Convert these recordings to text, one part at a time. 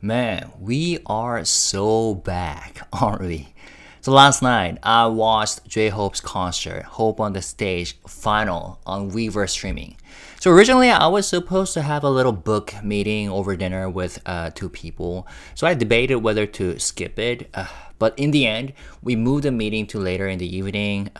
Man, we are so back, aren't we? So last night, I watched J-Hope's concert, Hope on the Stage final on Weverse streaming. So originally, I was supposed to have a little book meeting over dinner with two people. So I debated whether to skip it. But in the end, we moved the meeting to later in the evening,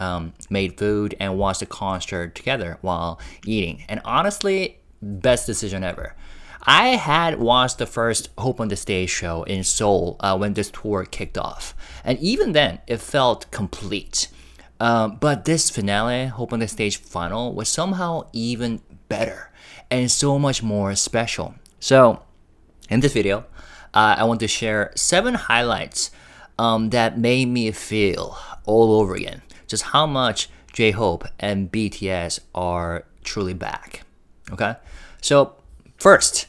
made food, and watched the concert together while eating. And honestly, best decision ever. I had watched the first Hope on the Stage show in Seoul when this tour kicked off, and even then, it felt complete. But this finale, Hope on the Stage final, was somehow even better and so much more special. So, in this video, I want to share 7 highlights that made me feel all over again just how much J-Hope and BTS are truly back. Okay? So, first,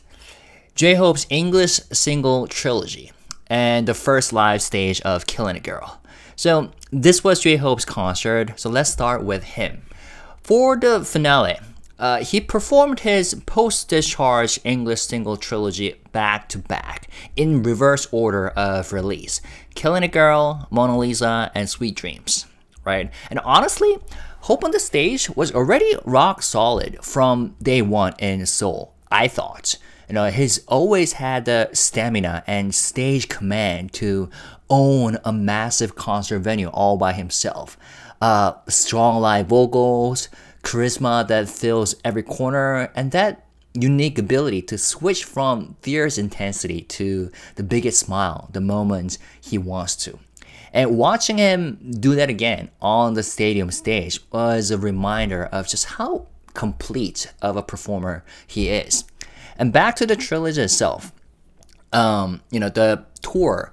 J-Hope's English single trilogy and the first live stage of Killin' a Girl. So this was J-Hope's concert, so let's start with him. For the finale, he performed his post-discharge English single trilogy back to back in reverse order of release. Killin' a Girl, Mona Lisa, and Sweet Dreams, right? And honestly, Hope on the Stage was already rock solid from day one in Seoul, I thought. He's always had the stamina and stage command to own a massive concert venue all by himself. Strong live vocals, charisma that fills every corner, and that unique ability to switch from fierce intensity to the biggest smile the moment he wants to. And watching him do that again on the stadium stage was a reminder of just how complete of a performer he is. And back to the trilogy itself, the tour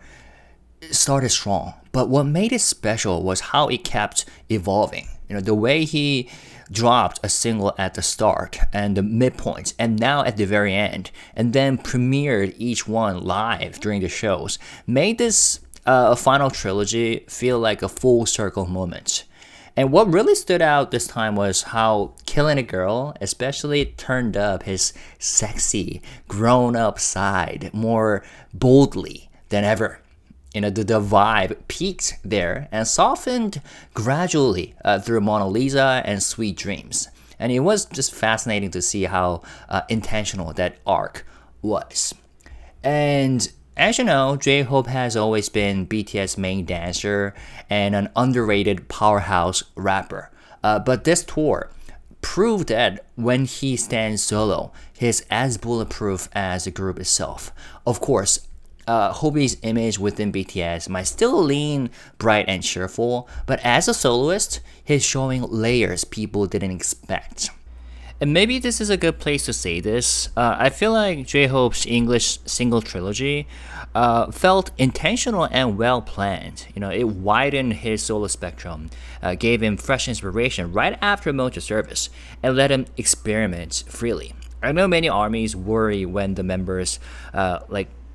started strong, but what made it special was how it kept evolving. The way he dropped a single at the start and the midpoint, and now at the very end, and then premiered each one live during the shows, made this final trilogy feel like a full circle moment. And what really stood out this time was how Killin' a Girl especially turned up his sexy, grown-up side more boldly than ever. The vibe peaked there and softened gradually through Mona Lisa and Sweet Dreams. And it was just fascinating to see how intentional that arc was. And as you know, J-Hope has always been BTS' main dancer and an underrated powerhouse rapper. But this tour proved that when he stands solo, he's as bulletproof as the group itself. Of course, Hobi's image within BTS might still lean bright and cheerful, but as a soloist, he's showing layers people didn't expect. And maybe this is a good place to say this. I feel like J-Hope's English single trilogy felt intentional and well planned. It widened his solo spectrum, gave him fresh inspiration right after military service, and let him experiment freely. I know many armies worry when the members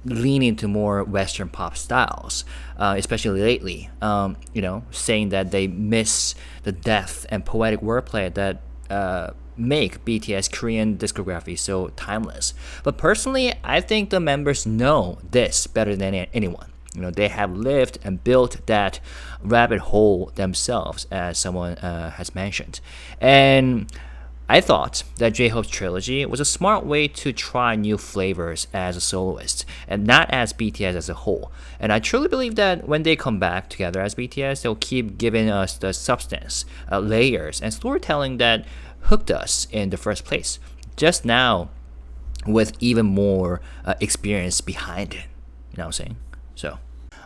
lean into more Western pop styles, especially lately. Saying that they miss the depth and poetic wordplay that make BTS Korean discography so timeless. But personally, I think the members know this better than anyone. They have lived and built that rabbit hole themselves, as someone has mentioned. And I thought that J-Hope's trilogy was a smart way to try new flavors as a soloist, and not as BTS as a whole. And I truly believe that when they come back together as BTS, they'll keep giving us the substance, layers, and storytelling that hooked us in the first place, just now with even more experience behind it. You know what I'm saying? So,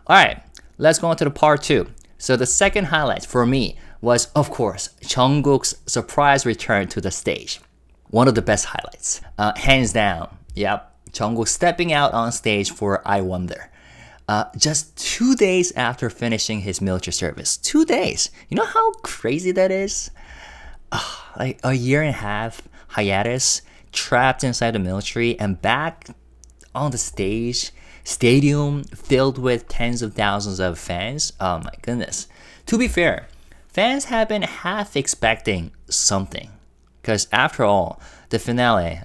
alright, let's go on to the part 2. So the second highlight for me was, of course, Jungkook's surprise return to the stage. One of the best highlights. Hands down, yep, Jungkook stepping out on stage for I Wonder. Just 2 days after finishing his military service. 2 days. You know how crazy that is? Like a year and a half hiatus, trapped inside the military, and back on the stage, stadium filled with tens of thousands of fans. Oh my goodness. To be fair, fans have been half expecting something, Because after all, the finale,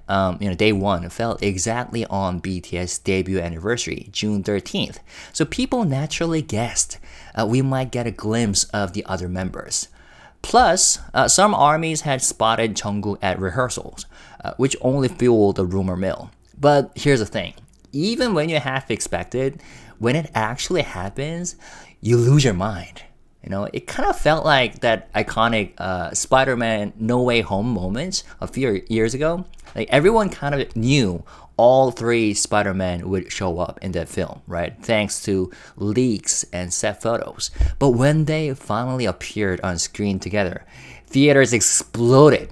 day one, fell exactly on BTS debut anniversary, June 13th. So people naturally guessed we might get a glimpse of the other members. Plus, some armies had spotted Jungkook at rehearsals, which only fueled the rumor mill. But here's the thing. Even when you half expect it, when it actually happens, you lose your mind. It kind of felt like that iconic Spider-Man No Way Home moment a few years ago. Like everyone kind of knew all three Spider-Man would show up in that film, right? Thanks to leaks and set photos. But when they finally appeared on screen together, theaters exploded.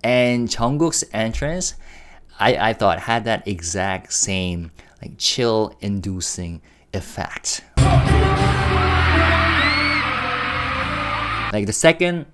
And Jungkook's entrance, I thought had that exact same chill-inducing effect. Like the second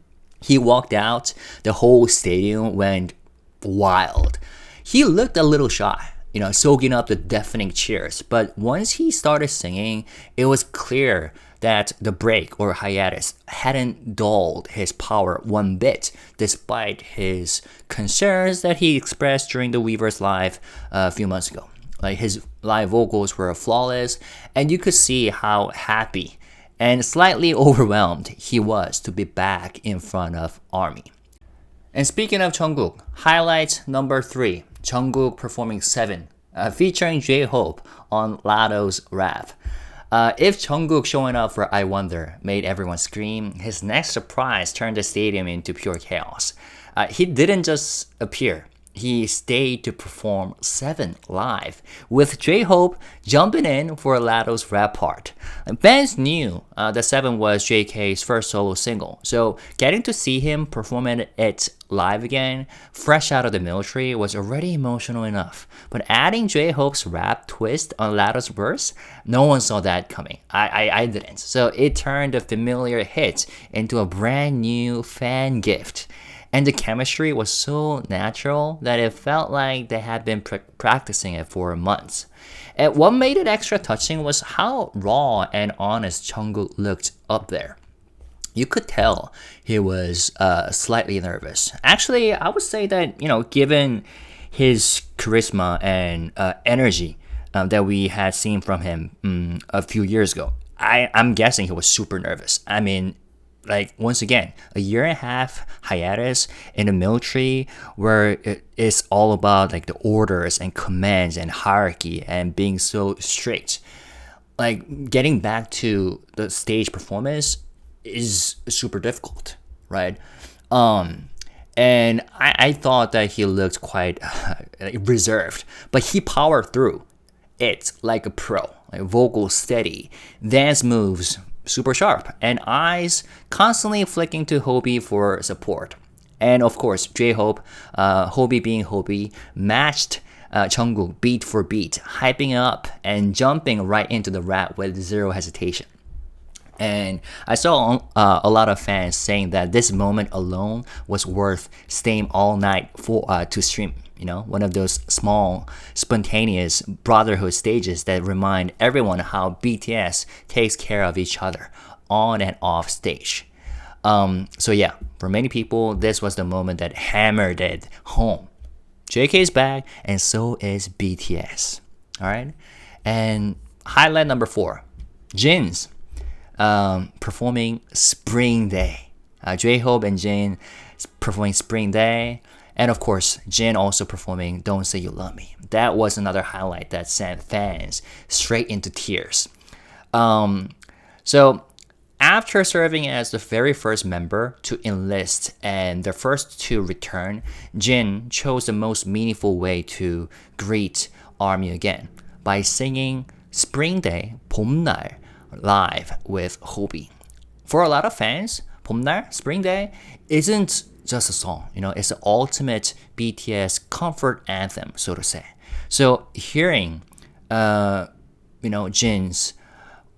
he walked out, the whole stadium went wild. He looked a little shy, soaking up the deafening cheers. But once he started singing, it was clear that the break or hiatus hadn't dulled his power one bit, despite his concerns that he expressed during the Weverse Live a few months ago. Like his live vocals were flawless, and you could see how happy and slightly overwhelmed he was to be back in front of ARMY. And speaking of Jungkook, highlight number 3, Jungkook performing 7, featuring J-Hope on Latto's rap. If Jungkook showing up for I Wonder made everyone scream, his next surprise turned the stadium into pure chaos. He didn't just appear. He stayed to perform 7 live, with J-Hope jumping in for Latto's rap part. Fans knew that 7 was JK's first solo single, so getting to see him performing it live again, fresh out of the military, was already emotional enough. But adding J-Hope's rap twist on Latto's verse, no one saw that coming. I didn't. So it turned a familiar hit into a brand new fan gift. And the chemistry was so natural that it felt like they had been practicing it for months. And what made it extra touching was how raw and honest Jungkook looked up there. You could tell he was slightly nervous. Actually, I would say that, given his charisma and energy that we had seen from him a few years ago, I'm guessing he was super nervous. I mean, once again, a year and a half hiatus in the military where it's all about the orders and commands and hierarchy and being so strict. Getting back to the stage performance is super difficult, right? And I thought that he looked quite reserved, but he powered through it like a pro. Vocals steady, dance moves super sharp, and eyes constantly flicking to HYBE for support. And of course, J-Hope, HYBE being HYBE, matched Jungkook beat for beat, hyping up and jumping right into the rap with zero hesitation. And I saw a lot of fans saying that this moment alone was worth staying all night to stream. One of those small, spontaneous brotherhood stages that remind everyone how BTS takes care of each other on and off stage. So yeah, for many people, this was the moment that hammered it home. JK is back, and so is BTS. All right, and highlight number 4, Jin's performing Spring Day. J-Hope and Jin performing Spring Day. And of course, Jin also performing Don't Say You Love Me. That was another highlight that sent fans straight into tears. So after serving as the very first member to enlist and the first to return, Jin chose the most meaningful way to greet ARMY again by singing Spring Day, 봄날, live with HYBE. For a lot of fans, 봄날, Spring Day, isn't just a song, it's the ultimate BTS comfort anthem, so to say. So hearing, Jin's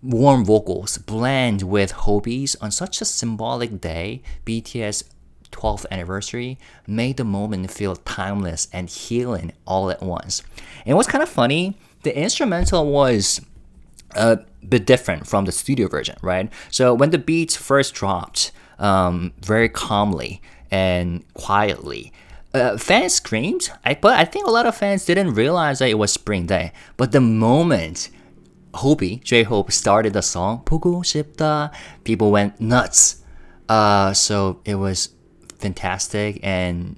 warm vocals blend with HYBE's on such a symbolic day, BTS 12th anniversary, made the moment feel timeless and healing all at once. And what's kind of funny, the instrumental was a bit different from the studio version, right? So when the beats first dropped, very calmly and quietly, fans screamed. But I think a lot of fans didn't realize that it was Spring Day. But the moment HYBE J-Hope started the song, 보고 싶다, people went nuts. So it was fantastic and,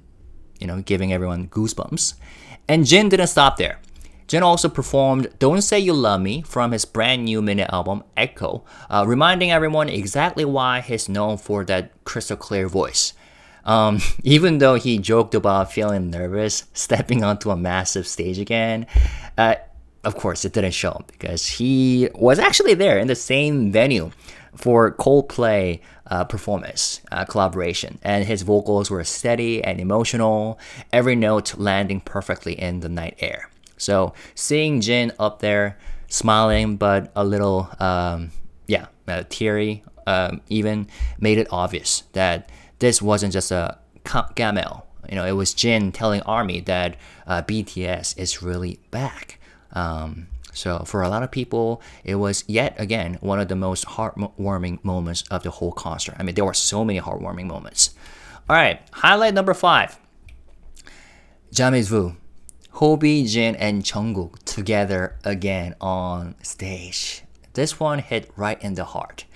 giving everyone goosebumps. And Jin didn't stop there. Jin also performed Don't Say You Love Me from his brand new mini album, Echo, reminding everyone exactly why he's known for that crystal clear voice. Even though he joked about feeling nervous stepping onto a massive stage again, of course it didn't show because he was actually there in the same venue for Coldplay performance collaboration, and his vocals were steady and emotional, every note landing perfectly in the night air. So seeing Jin up there smiling but a little teary even made it obvious that this wasn't just a cameo. It was Jin telling ARMY that BTS is really back. So for a lot of people, it was yet again one of the most heartwarming moments of the whole concert. I mean, there were so many heartwarming moments. All right, highlight number 5. Jamais Vu. HYBE, Jin, and Jungkook together again on stage. This one hit right in the heart.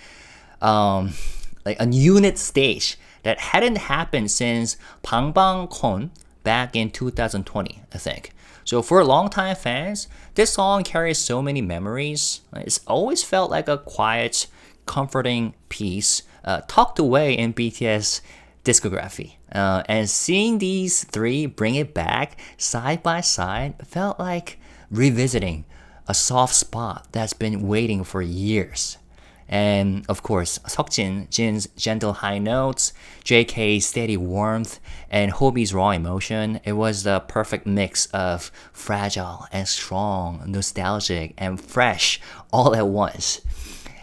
Like a unit stage that hadn't happened since 방방콘 back in 2020, I think. So for longtime fans, this song carries so many memories. It's always felt like a quiet, comforting piece tucked away in BTS discography. And seeing these three bring it back side by side felt like revisiting a soft spot that's been waiting for years. And of course, Seokjin, Jin's gentle high notes, JK's steady warmth, and HYBE's raw emotion, it was the perfect mix of fragile and strong, nostalgic and fresh all at once.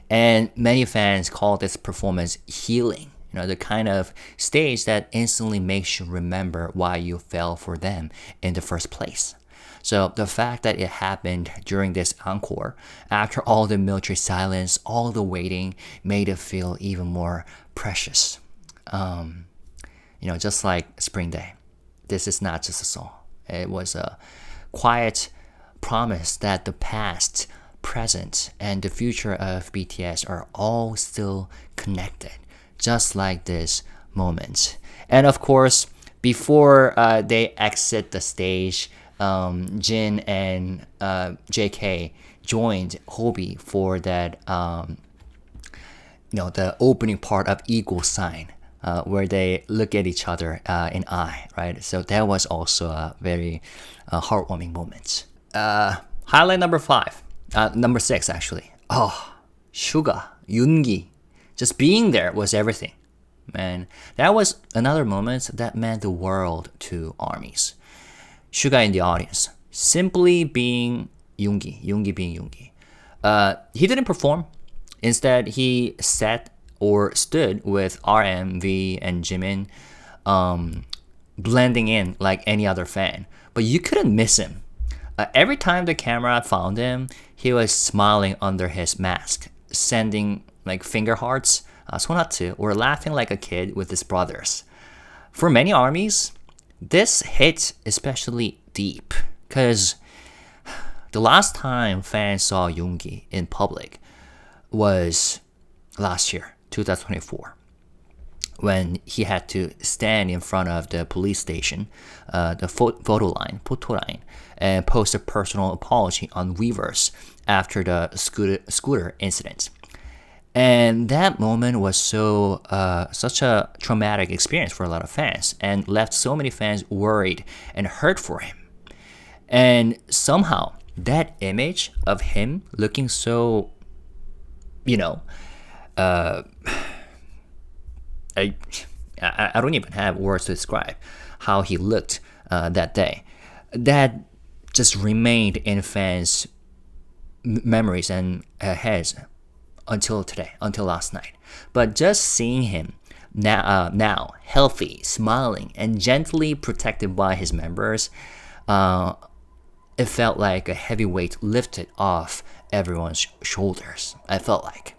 And many fans call this performance healing. The kind of stage that instantly makes you remember why you fell for them in the first place. So the fact that it happened during this encore, after all the military silence, all the waiting, made it feel even more precious. Just like Spring Day, this is not just a song. It was a quiet promise that the past, present, and the future of BTS are all still connected, just like this moment. And of course, before they exit the stage, Jin and JK joined HYBE for that, the opening part of equal sign, where they look at each other in eye, right? So that was also a very heartwarming moment. Highlight number 6 actually. SUGA, Yoongi. Just being there was everything. Man, that was another moment that meant the world to ARMYs. SUGA in the audience, simply being Yoongi being Yoongi. He didn't perform. Instead, he sat or stood with RM, V, and Jimin, blending in like any other fan. But you couldn't miss him. Every time the camera found him, he was smiling under his mask, sending like finger hearts, 손하트, or laughing like a kid with his brothers. For many ARMYs, this hit especially deep because the last time fans saw Yoongi in public was last year, 2024, when he had to stand in front of the police station, the photo line, and post a personal apology on Weverse after the scooter incident. And that moment was such a traumatic experience for a lot of fans and left so many fans worried and hurt for him. And somehow that image of him looking so, I don't even have words to describe how he looked that day. That just remained in fans' memories and heads until today, until last night. But just seeing him now healthy, smiling, and gently protected by his members, it felt like a heavy weight lifted off everyone's shoulders. I felt like.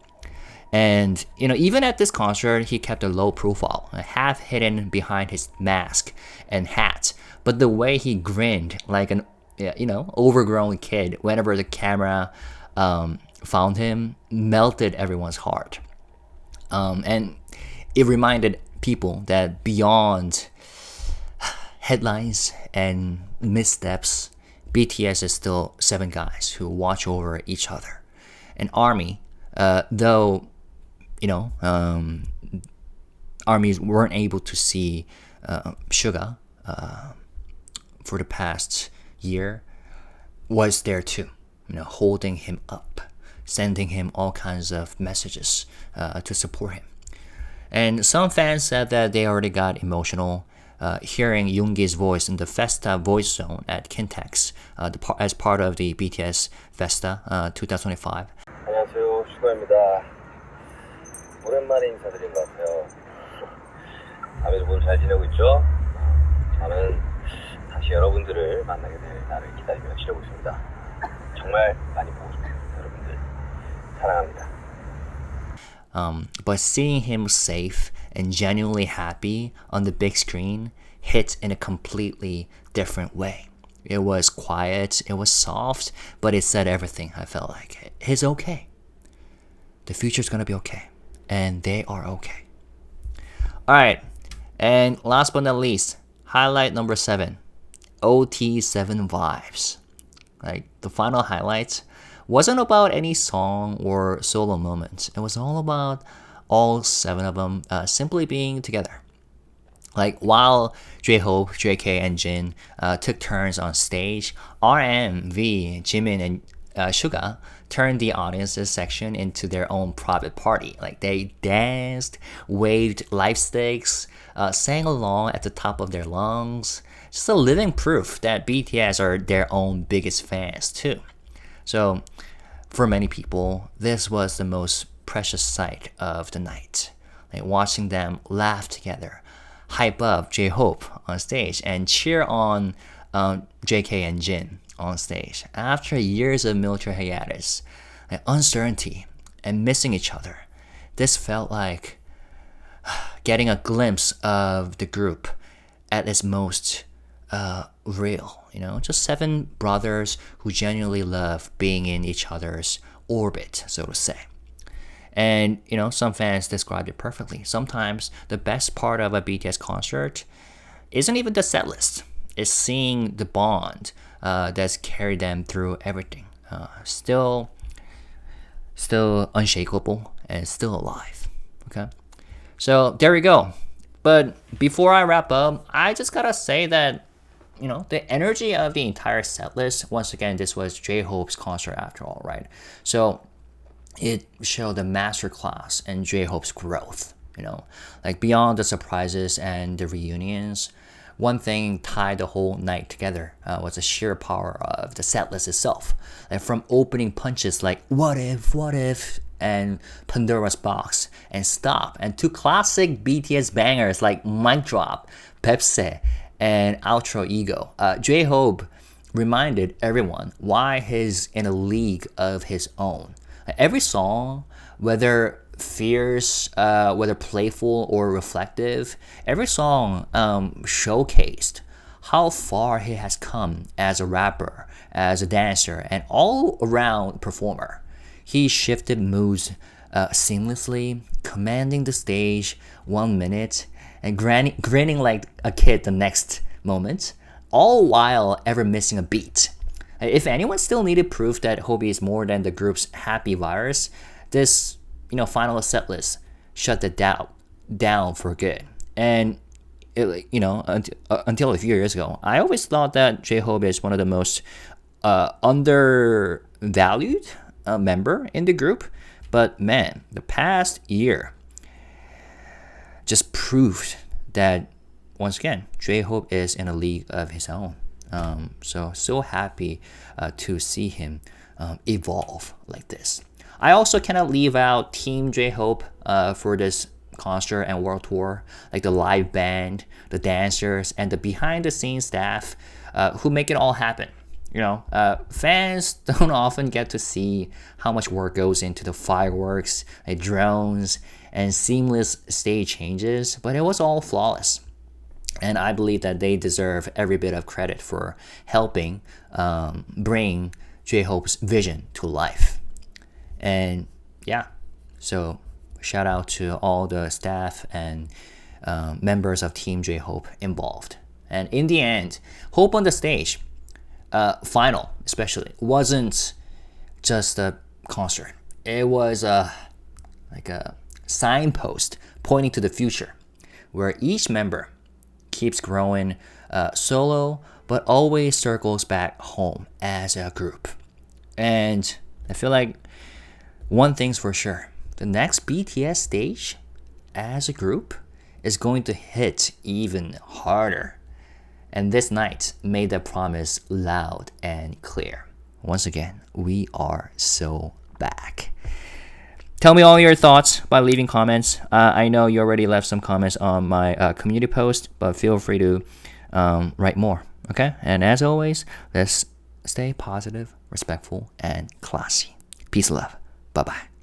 And, even at this concert, he kept a low profile, half hidden behind his mask and hat. But the way he grinned like an, overgrown kid whenever the camera found him melted everyone's heart. And it reminded people that beyond headlines and missteps, BTS is still 7 guys who watch over each other. An army, though, armies weren't able to see SUGA for the past year, was there too, holding him up, sending him all kinds of messages to support him. And some fans said that they already got emotional hearing Yoongi's voice in the Festa voice zone at Kintex as part of the BTS Festa 2025. 안녕하세요, 슈가입니다. 오랜만에 인사드린 것 같아요. 다들 모두 잘 지내고 있죠? 저는 다시 여러분들을 만나게 될 날을 기다리며 지내고 있습니다. 정말 많이 보고 싶어요, 여러분들. 사랑합니다. But seeing him safe and genuinely happy on the big screen hit in a completely different way. It was quiet, it was soft, but it said everything. I felt like he's okay. The future's gonna be okay. And they are okay. Alright, and last but not least, highlight number 7. OT7 vibes. Like, the final highlight wasn't about any song or solo moments. It was all about all 7 of them simply being together. Like, while J-Hope, JK, and Jin took turns on stage, RM, V, Jimin, and SUGA turned the audience's section into their own private party. Like, they danced, waved life sticks, sang along at the top of their lungs. Just a living proof that BTS are their own biggest fans too. So, for many people, this was the most precious sight of the night. Like, watching them laugh together, hype up J-Hope on stage, and cheer on JK and Jin on stage. After years of military hiatus, like, uncertainty, and missing each other, this felt like getting a glimpse of the group at its most real. Just 7 brothers who genuinely love being in each other's orbit, so to say. And, some fans described it perfectly. Sometimes the best part of a BTS concert isn't even the set list. It's seeing the bond that's carried them through everything. Still unshakable and still alive. Okay? So, there we go. But before I wrap up, I just gotta say that, the energy of the entire set list, once again, this was J-Hope's concert after all, right? So, it showed a masterclass in J-Hope's growth, like beyond the surprises and the reunions. One thing tied the whole night together was the sheer power of the setlist itself. Like, from opening punches like what if, and Pandora's Box, and Stop, and to classic BTS bangers like Mic Drop, Pepsi, and Outro Ego. J-Hope reminded everyone why he's in a league of his own. Every song, whether fierce, whether playful or reflective, every song showcased how far he has come as a rapper, as a dancer, and all-around performer. He shifted moods seamlessly, commanding the stage 1 minute and grinning like a kid the next moment, all while ever missing a beat. If anyone still needed proof that HYBE is more than the group's happy virus, this final set list shut the doubt down for good. And until a few years ago, I always thought that J-Hope is one of the most undervalued member in the group. But man, the past year just proved that, once again, J-Hope is in a league of his own. So happy to see him evolve like this. I also cannot leave out Team J-Hope for this concert and world tour, like the live band, the dancers, and the behind-the-scenes staff who make it all happen. Fans don't often get to see how much work goes into the fireworks, drones, and seamless stage changes, but it was all flawless. And I believe that they deserve every bit of credit for helping bring J-Hope's vision to life. And yeah, so shout out to all the staff and members of Team J-Hope involved. And in the end, Hope on the Stage final especially wasn't just a concert. It was like a signpost pointing to the future, where each member keeps growing solo, but always circles back home as a group. And I feel like one thing's for sure: the next BTS stage as a group is going to hit even harder. And this night made that promise loud and clear. Once again, we are so back. Tell me all your thoughts by leaving comments. I know you already left some comments on my community post, but feel free to write more. Okay? And as always, let's stay positive, respectful, and classy. Peace and love. Bye-bye.